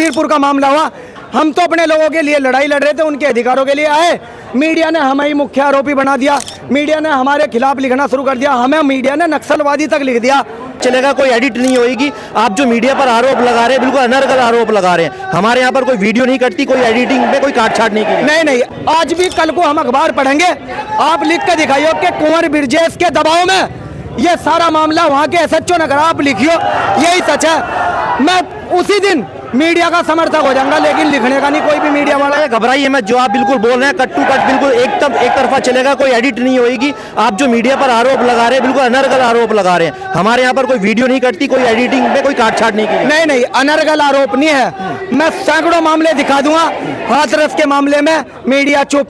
सब्बीरपुर का मामला हुआ, हम तो अपने लोगों के लिए लड़ाई लड़ रहे थे, उनके अधिकारों के लिए आए। मीडिया ने हमें ही मुख्य आरोपी बना दिया, मीडिया ने हमारे खिलाफ लिखना शुरू कर दिया, हमें मीडिया ने नक्सलवादी तक लिख दिया। चलेगा, कोई एडिट नहीं होएगी। आप जो मीडिया पर आरोप लगा रहे हैं बिल्कुल अनर्गल आरोप लगा रहे हैं। हमारे यहाँ पर कोई वीडियो नहीं कटती, कोई एडिटिंग में कोई काटछाट नहीं की। नहीं, आज भी कल को हम अखबार पढ़ेंगे, आप लिख के दिखाइयो कि कुंवर ब्रिजेश के दबाव में ये सारा मामला वहाँ के SHO ने करा, आप लिखियो, यही सच है। मैं उसी दिन मीडिया का समर्थक हो जाऊंगा, लेकिन लिखने का नहीं कोई भी मीडिया वाला। घबराइए मत, जो आप बिल्कुल बोल रहे हैं कट टू कट बिल्कुल एकदम एक तरफा चलेगा, कोई एडिट नहीं होएगी। आप जो मीडिया पर आरोप लगा रहे हैं बिल्कुल अनर्गल आरोप लगा रहे हैं। हमारे यहाँ पर कोई वीडियो नहीं कटती, कोई एडिटिंग में कोई काटछाट नहीं की। नहीं, अनर्गल आरोप नहीं है। मैं सैकड़ों मामले दिखा दूंगा। हाथरस के मामले में मीडिया चुप,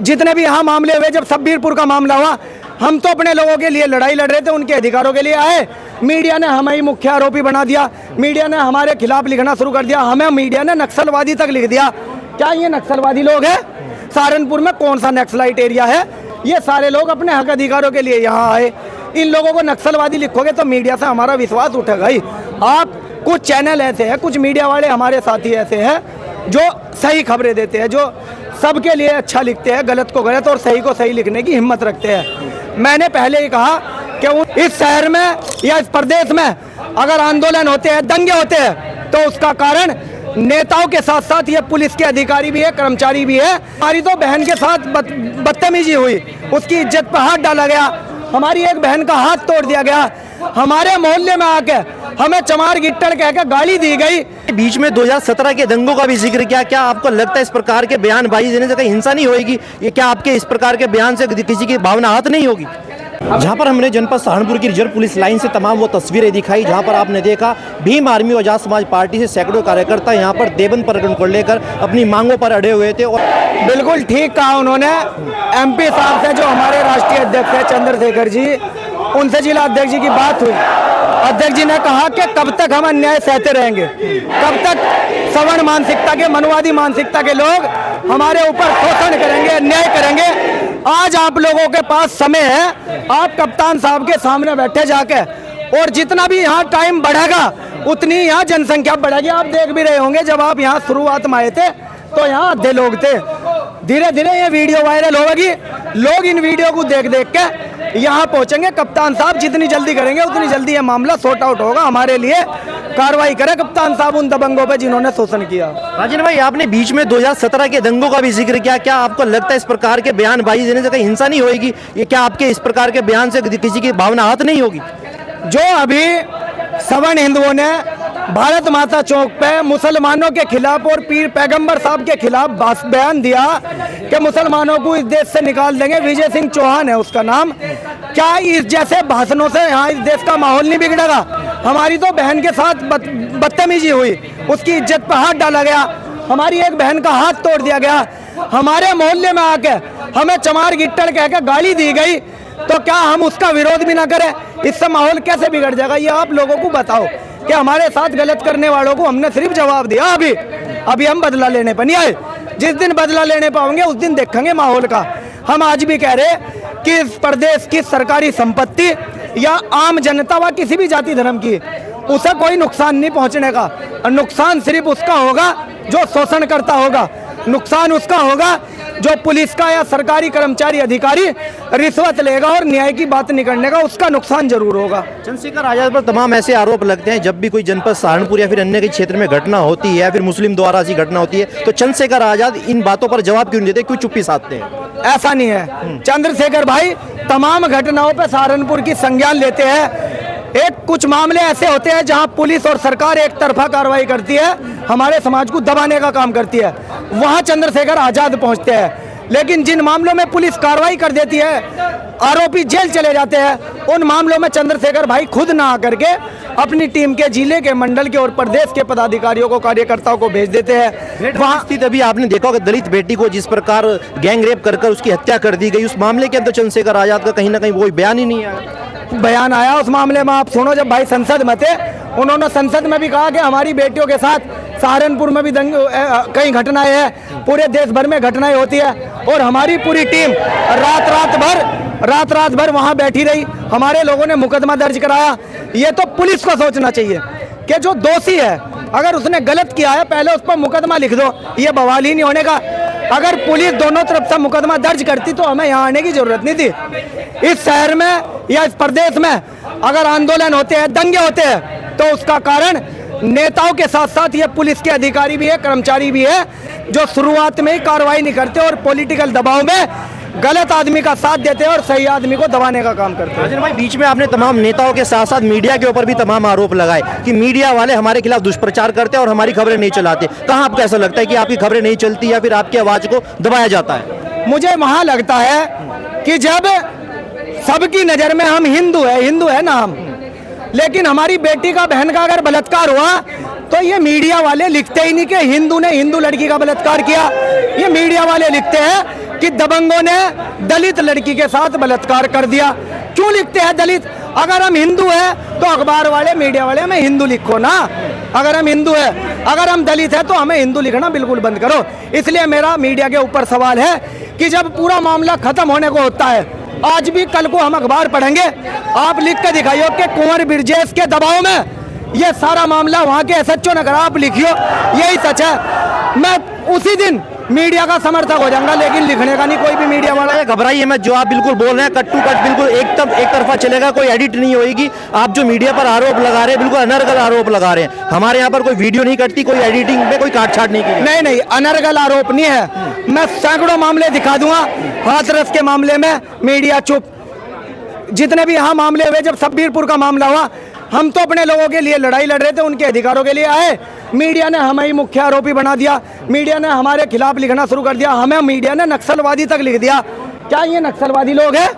जितने भी यहाँ मामले हुए, जब सब्बीरपुर का मामला हुआ, हम तो अपने लोगों के लिए लड़ाई लड़ रहे थे, उनके अधिकारों के लिए आए। मीडिया ने हमें ही मुख्य आरोपी बना दिया, मीडिया ने हमारे खिलाफ लिखना शुरू कर दिया, हमें मीडिया ने नक्सलवादी तक लिख दिया। क्या ये नक्सलवादी लोग हैं? सहारनपुर में कौन सा नक्सलाइट एरिया है? ये सारे लोग अपने हक अधिकारों के लिए यहाँ आए। इन लोगों को नक्सलवादी लिखोगे तो मीडिया से हमारा विश्वास उठेगा ही। आप कुछ चैनल ऐसे हैं, कुछ मीडिया वाले हमारे साथी ऐसे हैं जो सही खबरें देते हैं, जो सबके लिए अच्छा लिखते हैं, गलत को गलत और सही को सही लिखने की हिम्मत रखते हैं। मैंने पहले ही कहा कि इस शहर में या इस प्रदेश में अगर आंदोलन होते हैं, दंगे होते हैं, तो उसका कारण नेताओं के साथ साथ ये पुलिस के अधिकारी भी है, कर्मचारी भी है। हमारी तो बहन के साथ बदतमीजी हुई, उसकी इज्जत पर हाथ डाला गया, हमारी एक बहन का हाथ तोड़ दिया गया, हमारे मोहल्ले में आके हमें चमार गिट्टड़ कह के गाली दी गई। बीच में 2017 के दंगों का भी जिक्र किया। क्या आपको लगता है इस प्रकार के बयानबाजी देने से कहीं हिंसा नहीं होगी? ये क्या आपके इस प्रकार के बयान से किसी की भावना आहत नहीं होगी? जहां पर हमने जनपद सहारनपुर की रिजर्व पुलिस लाइन से तमाम वो तस्वीरें दिखाई जहां पर आपने देखा भीम आर्मी और आजाद समाज पार्टी से सैकड़ों कार्यकर्ता यहां पर देवन पर्यटन को लेकर अपनी मांगों पर अड़े हुए थे। और बिल्कुल ठीक कहा उन्होंने। MP साहब से, जो हमारे राष्ट्रीय अध्यक्ष है चंद्रशेखर जी, उनसे जिला अध्यक्ष जी की बात हुई। अध्यक्ष जी ने कहा कि कब तक हम अन्याय सहते रहेंगे, कब तक सवर्ण मानसिकता के, मनुवादी मानसिकता के लोग हमारे ऊपर शोषण करेंगे, अन्याय करेंगे। आज आप लोगों के पास समय है, आप कप्तान साहब के सामने बैठे जाके, और जितना भी यहाँ टाइम बढ़ेगा उतनी यहाँ जनसंख्या बढ़ेगी। आप देख भी रहे होंगे, जब आप यहाँ शुरुआत में आए थे तो यहाँ आधे लोग थे, धीरे धीरे ये वीडियो वायरल होगी, लोग इन वीडियो को देख देख के यहाँ पहुँचेंगे। कप्तान साहब जितनी जल्दी करेंगे उतनी जल्दी ये मामला सॉर्ट आउट होगा। हमारे लिए कार्रवाई करे कप्तान साहब उन दबंगों पे जिन्होंने शोषण किया। राजन भाई, आपने बीच में 2017 के दंगों का भी जिक्र किया। क्या आपको लगता है इस प्रकार के बयानबाजी देने से कहीं हिंसा नहीं होगी? ये क्या आपके इस प्रकार के बयान से किसी की भावना आहत नहीं होगी? जो अभी सवर्ण हिंदुओं ने भारत माता चौक पे मुसलमानों के खिलाफ और पीर पैगंबर साहब के खिलाफ बयान दिया कि मुसलमानों को इस देश से निकाल देंगे, विजय सिंह चौहान है उसका नाम। क्या इस जैसे भाषणों से यहाँ इस देश का माहौल नहीं बिगड़ेगा? हमारी तो बहन के साथ बदतमीजी हुई, उसकी इज्जत पर हाथ डाला गया, हमारी एक बहन का हाथ तोड़ दिया गया, हमारे मोहल्ले में आके हमें चमार गिट्टड़ कह के गाली दी गई, तो क्या हम उसका विरोध भी ना करें? इससे माहौल कैसे बिगड़ जाएगा? ये आप लोगों को बताओ कि हमारे साथ गलत करने वालों को हमने सिर्फ जवाब दिया। अभी हम बदला लेने पर नहीं आए। जिस दिन बदला लेने पाओगे उस दिन देखेंगे माहौल का। हम आज भी कह रहे कि इस प्रदेश की सरकारी संपत्ति या आम जनता व किसी भी जाति धर्म की, उसे कोई नुकसान नहीं पहुंचने का। नुकसान सिर्फ उसका होगा जो शोषण करता होगा, नुकसान उसका होगा जो पुलिस का या सरकारी कर्मचारी अधिकारी रिश्वत लेगा और न्याय की बात नहीं करने का, उसका नुकसान जरूर होगा। चंद्रशेखर आजाद पर तमाम ऐसे आरोप लगते हैं, जब भी कोई जनपद सहारनपुर या फिर अन्य के क्षेत्र में घटना होती है या फिर मुस्लिम द्वारा ऐसी घटना होती है, तो चंद्रशेखर आजाद इन बातों पर जवाब क्यों नहीं देते, क्यों चुप्पी साधते हैं? ऐसा नहीं है। चंद्रशेखर भाई तमाम घटनाओं पर सहारनपुर की संज्ञान लेते हैं। एक कुछ मामले ऐसे होते हैं जहां पुलिस और सरकार एक तरफा कार्रवाई करती है, हमारे समाज को दबाने का काम करती है, वहां चंद्रशेखर आजाद पहुंचते हैं। लेकिन जिन मामलों में पुलिस कार्रवाई कर देती है, आरोपी जेल चले जाते हैं, उन मामलों में चंद्रशेखर भाई खुद ना आकर के अपनी टीम के, जिले के, मंडल के और प्रदेश के पदाधिकारियों को, कार्यकर्ताओं को भेज देते हैं। वहाँ स्थित अभी आपने देखा होगा दलित बेटी को जिस प्रकार गैंग रेप कर उसकी हत्या कर दी गई, उस मामले के अंदर चंद्रशेखर आजाद का कहीं ना कहीं कोई बयान ही नहीं आया। बयान आया उस मामले में, आप सुनो। जब भाई संसद में थे, उन्होंने संसद में भी कहा कि हमारी बेटियों के साथ सहारनपुर में भी कई घटनाएं हैं, पूरे देश भर में घटनाएं होती है, और हमारी पूरी टीम रात भर वहां बैठी रही। हमारे लोगों ने मुकदमा दर्ज कराया। ये तो पुलिस को सोचना चाहिए कि जो दोषी है अगर उसने गलत किया है पहले उस पर मुकदमा लिख दो, ये बवाल ही नहीं होने का। अगर पुलिस दोनों तरफ से मुकदमा दर्ज करती तो हमें यहाँ आने की जरूरत नहीं थी। इस शहर में या इस प्रदेश में अगर आंदोलन होते हैं, दंगे होते हैं, तो उसका कारण नेताओं के साथ साथ ये पुलिस के अधिकारी भी है, कर्मचारी भी है, जो शुरुआत में ही कार्रवाई नहीं करते और पॉलिटिकल दबाव में गलत आदमी का साथ देते हैं और सही आदमी को दबाने का काम करते हैं। राजन भाई, बीच में आपने तमाम नेताओं के साथ साथ मीडिया के ऊपर भी तमाम आरोप लगाए कि मीडिया वाले हमारे खिलाफ दुष्प्रचार करते हैं और हमारी खबरें नहीं चलाते। कहाँ आपको ऐसा लगता है कि आपकी खबरें नहीं चलती या फिर आपकी आवाज को दबाया जाता है? मुझे वहां लगता है कि जब सबकी नजर में हम हिंदू है ना हम, लेकिन हमारी बेटी का, बहन का अगर बलात्कार हुआ तो ये मीडिया वाले लिखते ही नहीं कि हिंदू ने हिंदू लड़की का बलात्कार किया। ये मीडिया वाले लिखते हैं कि दबंगों ने दलित लड़की के साथ बलात्कार कर दिया। क्यों लिखते हैं दलित? अगर हम हिंदू हैं तो अखबार वाले, मीडिया वाले हमें हिंदू लिखो ना। अगर हम हिंदू हैं, अगर हम दलित हैं तो हमें हिंदू लिखना बिल्कुल बंद करो। इसलिए मेरा मीडिया के ऊपर सवाल है कि जब पूरा मामला खत्म होने को होता है, आज भी कल को हम अखबार पढ़ेंगे, आप लिख के दिखाइयो कि कुंवर ब्रजेश के दबाव में ये सारा मामला वहाँ के SHO ने करा, आप लिखियो, यही सच है। मैं उसी दिन मीडिया का समर्थक हो जाऊंगा, लेकिन लिखने का नहीं कोई भी मीडिया वाला। घबराइए मत, जो आप बिल्कुल बोल रहे हैं कट टू कट बिल्कुल एक तरफा चलेगा, कोई एडिट नहीं होगी। आप जो मीडिया पर आरोप लगा रहे हैं बिल्कुल अनर्गल आरोप लगा रहे हैं। हमारे यहाँ पर कोई वीडियो नहीं कटती, कोई एडिटिंग में कोई काट छाट नहीं की। नहीं, अनर्गल आरोप नहीं है। मैं सैकड़ों मामले दिखा दूंगा। हाथरस के मामले में मीडिया चुप, जितने भी यहाँ मामले हुए, जब शब्बीरपुर का मामला हुआ, हम तो अपने लोगों के लिए लड़ाई लड़ रहे थे, उनके अधिकारों के लिए आए। मीडिया ने हमें ही मुख्य आरोपी बना दिया, मीडिया ने हमारे खिलाफ लिखना शुरू कर दिया, हमें मीडिया ने नक्सलवादी तक लिख दिया। क्या ये नक्सलवादी लोग हैं?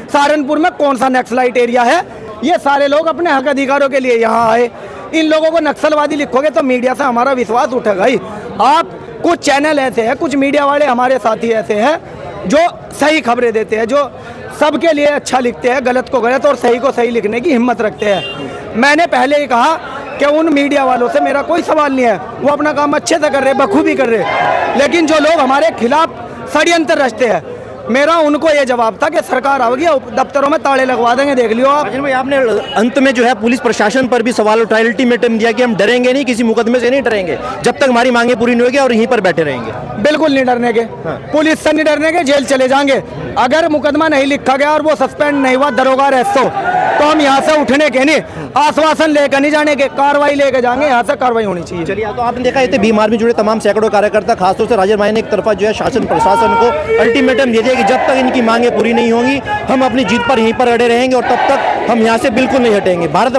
सहारनपुर में कौन सा नक्सलाइट एरिया है? ये सारे लोग अपने हक अधिकारों के लिए यहाँ आए। इन लोगों को नक्सलवादी लिखोगे तो मीडिया से हमारा विश्वास उठेगा ही। आप, कुछ चैनल ऐसे हैं, कुछ मीडिया वाले हमारे साथी ऐसे हैं जो सही खबरें देते हैं, जो सबके लिए अच्छा लिखते हैं, गलत को गलत और सही को सही लिखने की हिम्मत रखते हैं। मैंने पहले ही कहा कि उन मीडिया वालों से मेरा कोई सवाल नहीं है, वो अपना काम अच्छे से कर रहे, बखूबी कर रहे, लेकिन जो लोग हमारे खिलाफ षड्यंत्र रचते हैं, मेरा उनको ये जवाब था कि सरकार आओगी, दफ्तरों में ताले लगवा देंगे, देख लियो आप। भाई, आपने अंत में जो है पुलिस प्रशासन पर भी सवाल उठाया, अल्टीमेटम दिया कि हम डरेंगे नहीं, किसी मुकदमे से नहीं डरेंगे जब तक हमारी मांगे पूरी नहीं होगी और यहीं पर बैठे रहेंगे। बिल्कुल नहीं डरने के, पुलिस से नहीं डरने के, जेल चले जाएंगे। अगर मुकदमा नहीं लिखा गया और वो सस्पेंड नहीं हुआ, दरोगा रेस्टो, तो हम यहाँ से उठने के नहीं, आश्वासन लेकर नहीं जाने के, कार्रवाई लेकर जाएंगे, यहाँ से कार्रवाई होनी चाहिए। चलिए, तो आपने देखा इतने भीम आर्मी जुड़े तमाम सैकड़ों कार्यकर्ता, खासतौर से राजन भाई ने एक तरफा जो है शासन प्रशासन को अल्टीमेटम दे दिया कि जब तक इनकी मांगे पूरी नहीं होंगी हम अपनी जीत पर यहीं पर अड़े रहेंगे और तब तक हम यहाँ से बिल्कुल नहीं हटेंगे। भारत